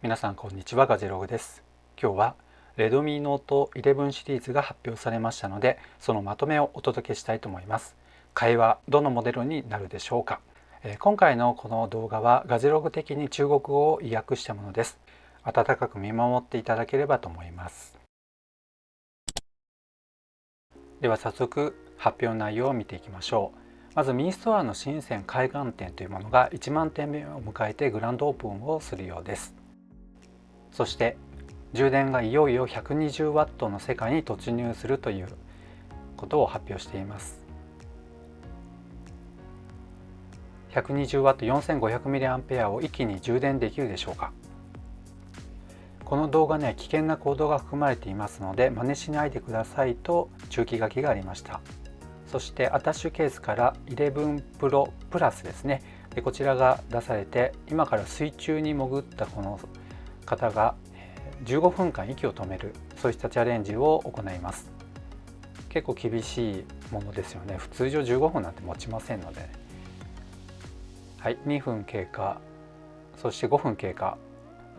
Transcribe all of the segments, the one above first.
皆さんこんにちは、ガジェログです。今日は Redmi Note 11シリーズが発表されましたので、そのまとめをお届けしたいと思います。買いはどのモデルになるでしょうか。今回のこの動画はガジェログ的に中国語を意訳したものです。温かく見守っていただければと思います。では早速発表内容を見ていきましょう。まずミニストアの深セン海岸店というものが1万店目を迎えてグランドオープンをするようです。そして充電がいよいよ 120W の世界に突入するということを発表しています。 120W4500mAh を一気に充電できるでしょうか。この動画には危険な行動が含まれていますので真似しないでくださいと注記書きがありました。そしてアタッシュケースから11 Pro プラスですね。でこちらが出されて、今から水中に潜ったこの方が15分間息を止める、そうしたチャレンジを行います。結構厳しいものですよね。通常15分なんて持ちませんので、はい、2分経過、そして5分経過、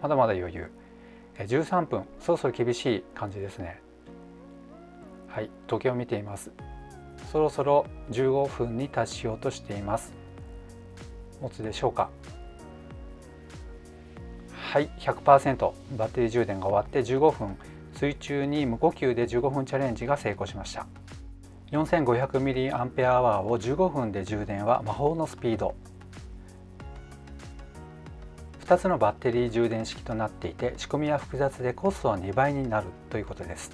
まだまだ余裕。13分、そろそろ厳しい感じですね。はい、時計を見ています。そろそろ15分に達しようとしています。持つでしょうか。はい、100% バッテリー充電が終わって15分、水中に無呼吸で15分チャレンジが成功しました。 4500mAh を15分で充電は魔法のスピード。2つのバッテリー充電式となっていて、仕組みは複雑でコストは2倍になるということです。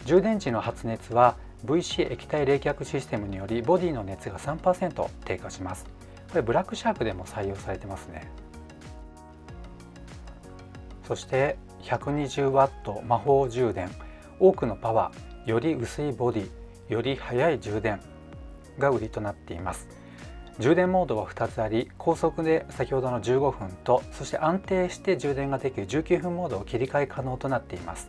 充電時の発熱は VC 液体冷却システムによりボディの熱が 3% 低下します。これブラックシャープでも採用されてますね。そして 120W 魔法充電、多くのパワー、より薄いボディ、より速い充電が売りとなっています。充電モードは2つあり、高速で先ほどの15分と、そして安定して充電ができる19分モードを切り替え可能となっています。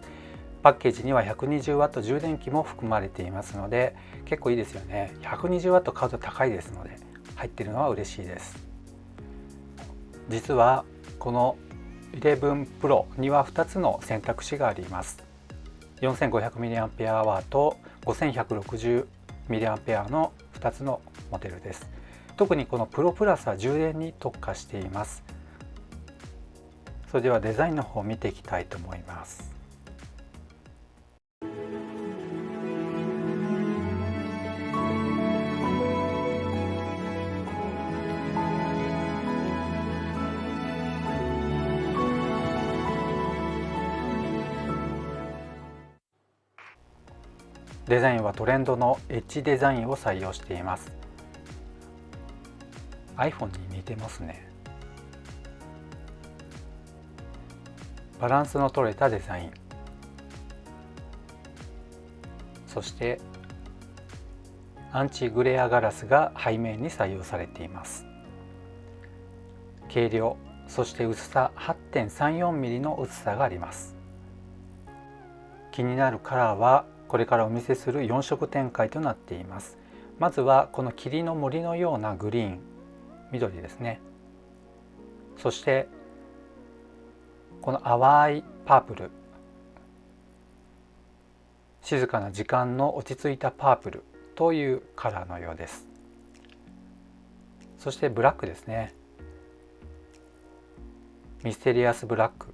パッケージには 120W 充電器も含まれていますので、結構いいですよね。 120W 買うと高いですので、入っているのは嬉しいです。実はこの11 Pro には2つの選択肢があります。 4500mAh と 5160mAh の2つのモデルです。特にこの Pro プラスは充電に特化しています。それではデザインの方を見ていきたいと思います。デザインはトレンドのエッジデザインを採用しています。 iPhone に似てますね。バランスの取れたデザイン、そしてアンチグレアガラスが背面に採用されています。軽量、そして薄さ 8.34mm の薄さがあります。気になるカラーはこれからお見せする4色展開となっています。まずはこの霧の森のようなグリーン、緑ですね。そしてこの淡いパープル、静かな時間の落ち着いたパープルというカラーのようです。そしてブラックですね。ミステリアスブラック、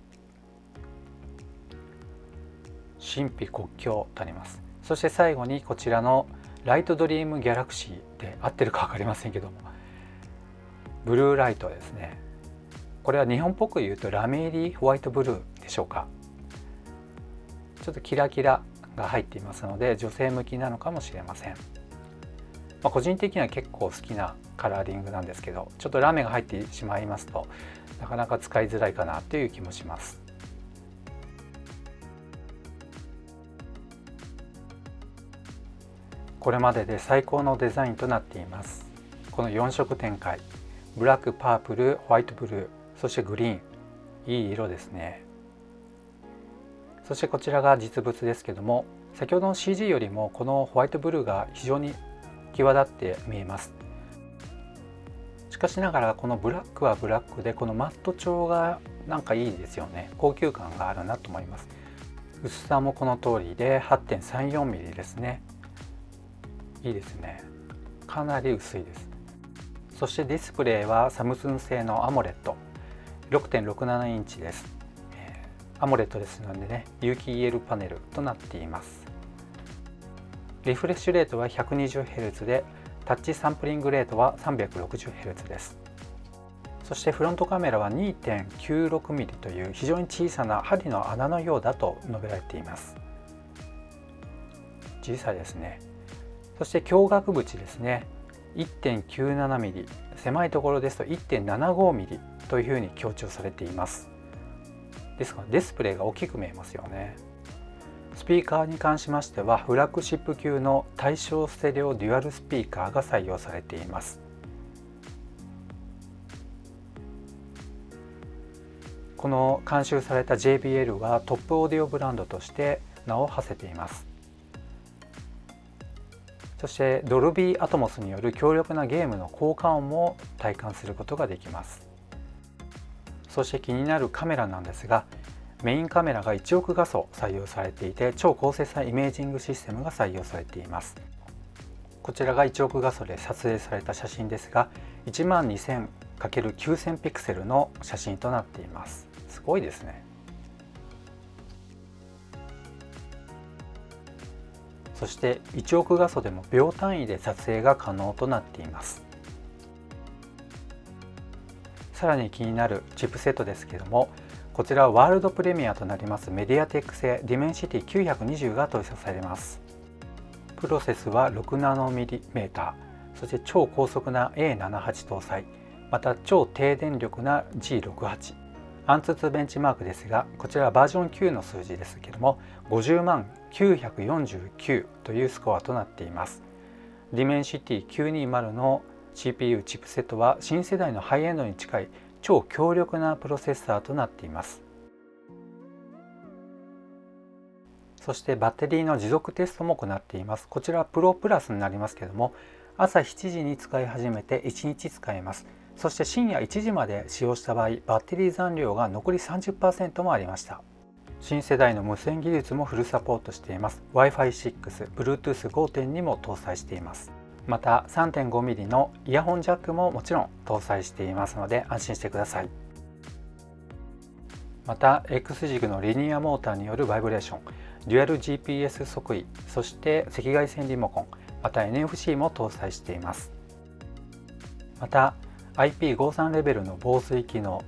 神秘国境とあります。そして最後にこちらのライトドリームギャラクシーで合ってるか分かりませんけども、ブルーライトですね。これは日本っぽく言うとラメ入りホワイトブルーでしょうか。ちょっとキラキラが入っていますので女性向きなのかもしれません。個人的には結構好きなカラーリングなんですけど、ちょっとラメが入ってしまいますとなかなか使いづらいかなという気もします。これまでで最高のデザインとなっています。この4色展開、ブラック、パープル、ホワイトブルー、そしてグリーン、いい色ですね。そしてこちらが実物ですけども、先ほどの CG よりもこのホワイトブルーが非常に際立って見えます。しかしながらこのブラックはブラックで、このマット調がなんかいいですよね。高級感があるなと思います。薄さもこの通りで 8.34mm ですね。いいですね。かなり薄いです。そしてディスプレイはサムスン製のアモレット 6.67 インチです。アモレットですのでね、有機 EL パネルとなっています。リフレッシュレートは 120Hz で、タッチサンプリングレートは 360Hz です。そしてフロントカメラは 2.96mm という非常に小さな針の穴のようだと述べられています。小さいですね。そして鏡角縁ですね、 1.97mm、 狭いところですと 1.75mm というふうに強調されています。ですからディスプレイが大きく見えますよね。スピーカーに関しましてはフラッグシップ級の対称ステレオデュアルスピーカーが採用されています。この監修された JBL はトップオーディオブランドとして名を馳せています。そしてドルビーアトモスによる強力なゲームの効果音も体感することができます。そして気になるカメラなんですが、メインカメラが1億画素採用されていて、超高精細イメージングシステムが採用されています。こちらが1億画素で撮影された写真ですが、12000×9000 ピクセルの写真となっています。すごいですね。そして1億画素でも秒単位で撮影が可能となっています。さらに気になるチップセットですけれども、こちらはワールドプレミアとなりますメディアテック製ディメンシティ920が搭載されます。プロセスは 6nm、 そして超高速な A78 搭載、また超低電力な G68。 アンツツベンチマークですが、こちらはバージョン9の数字ですけれども、50万949というスコアとなっています。ディメンシティ920の CPU チップセットは新世代のハイエンドに近い超強力なプロセッサーとなっています。そしてバッテリーの持続テストも行っています。こちらはプロプラスになりますけれども、朝7時に使い始めて1日使えます。そして深夜1時まで使用した場合、バッテリー残量が残り 30% もありました。新世代の無線技術もフルサポートしています。 Wi-Fi6、Bluetooth5.2 も搭載しています。また 3.5mm のイヤホンジャックももちろん搭載していますので安心してください。また X 軸のリニアモーターによるバイブレーション、デュアル GPS 測位、そして赤外線リモコン、また NFC も搭載しています。また IP53 レベルの防水機能、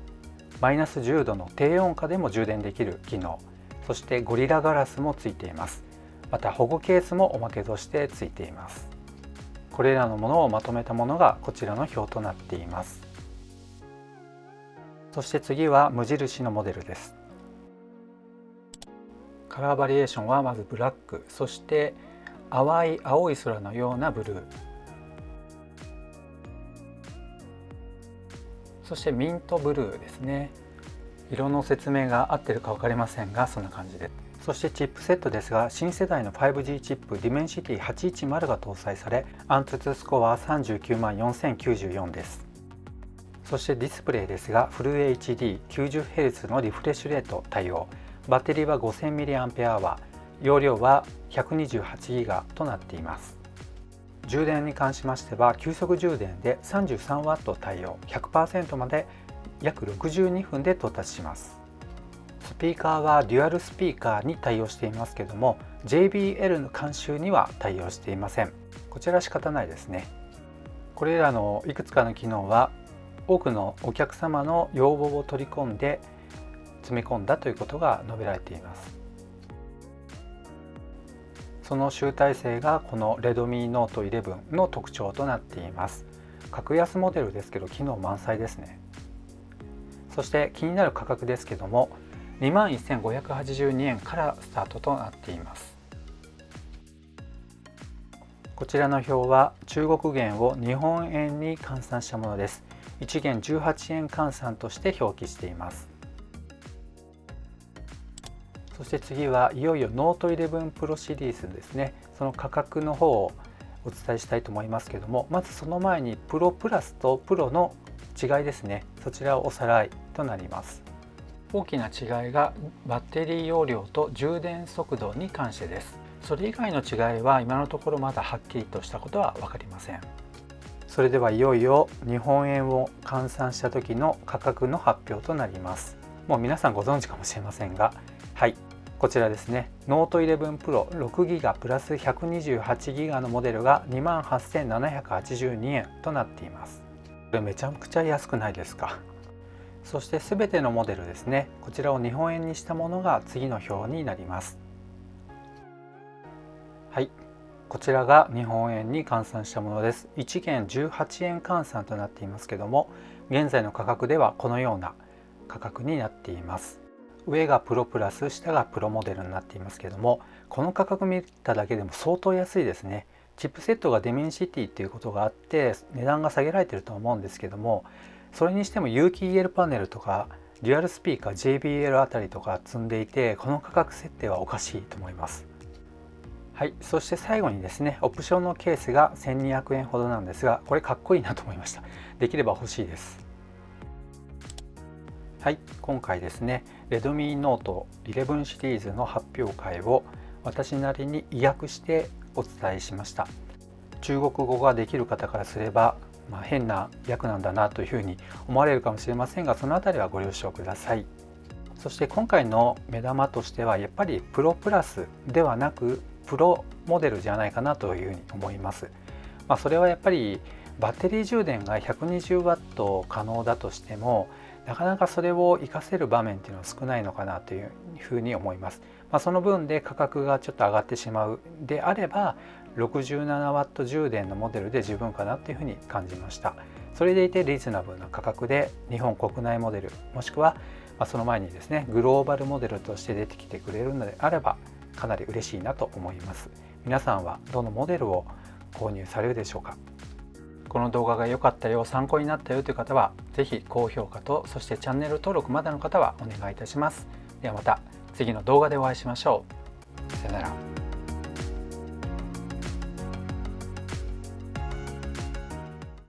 マイナス10度の低温下でも充電できる機能、そしてゴリラガラスもついています。また保護ケースもおまけとしてついています。これらのものをまとめたものがこちらの表となっています。そして次は無印のモデルです。カラーバリエーションはまずブラック、そして淡い青い空のようなブルー、そしてミントブルーですね。色の説明が合ってるか分かりませんが、そんな感じで。そしてチップセットですが、新世代の 5G チップディメンシティ810が搭載され、アンツツスコアは39万4094です。そしてディスプレイですが、フル HD90Hz のリフレッシュレート対応、バッテリーは 5000mAh、容量は 128GB となっています。充電に関しましては急速充電で 33W 対応、 100% まで約62分で到達します。スピーカーはデュアルスピーカーに対応していますけども、 JBL の監修には対応していません。こちらは仕方ないですね。これらのいくつかの機能は多くのお客様の要望を取り込んで詰め込んだということが述べられています。その集大成がこの Redmi Note 11の特徴となっています。格安モデルですけど機能満載ですね。そして気になる価格ですけども、21,582円からスタートとなっています。こちらの表は中国元を日本円に換算したものです。1元18円換算として表記しています。そして次はいよいよ Note 11 Pro シリーズですね。その価格の方をお伝えしたいと思いますけども、まずその前に Pro プラスと Pro の違いですね。そちらをおさらいとなります。大きな違いがバッテリー容量と充電速度に関してです。それ以外の違いは今のところまだはっきりとしたことは分かりません。それではいよいよ日本円を換算した時の価格の発表となります。もう皆さんご存知かもしれませんが、はい、こちらですね。ノート11 Pro 6GB プラス 128GB のモデルが 28,782 円となっています。これめちゃくちゃ安くないですか。そして全てのモデルですね、こちらを日本円にしたものが次の表になります。はい、こちらが日本円に換算したものです。1元18円換算となっていますけども、現在の価格ではこのような価格になっています。上がプロプラス、下がプロモデルになっていますけども、この価格見ただけでも相当安いですね。チップセットがデメンシティっていうことがあって値段が下げられていると思うんですけども、それにしても有機 EL パネルとかデュアルスピーカー JBL あたりとか積んでいて、この価格設定はおかしいと思います。はい、そして最後にですね、オプションのケースが1200円ほどなんですが、これかっこいいなと思いました。できれば欲しいです。はい、今回ですね、Redmi Note 11シリーズの発表会を私なりに意訳してお伝えしました。中国語ができる方からすれば、変な訳なんだなというふうに思われるかもしれませんが、そのあたりはご了承ください。そして今回の目玉としてはやっぱりプロプラスではなくプロモデルじゃないかなというふうに思います。それはやっぱりバッテリー充電が 120W 可能だとしても、なかなかそれを活かせる場面っていうのは少ないのかなというふうに思います。その分で価格がちょっと上がってしまうであれば 67W 充電のモデルで十分かなというふうに感じました。それでいてリーズナブルな価格で日本国内モデル、もしくはその前にですねグローバルモデルとして出てきてくれるのであればかなり嬉しいなと思います。皆さんはどのモデルを購入されるでしょうか。この動画が良かったよ、参考になったよという方はぜひ高評価と、そしてチャンネル登録まだの方はお願いいたします。ではまた次の動画でお会いしましょう。さよなら。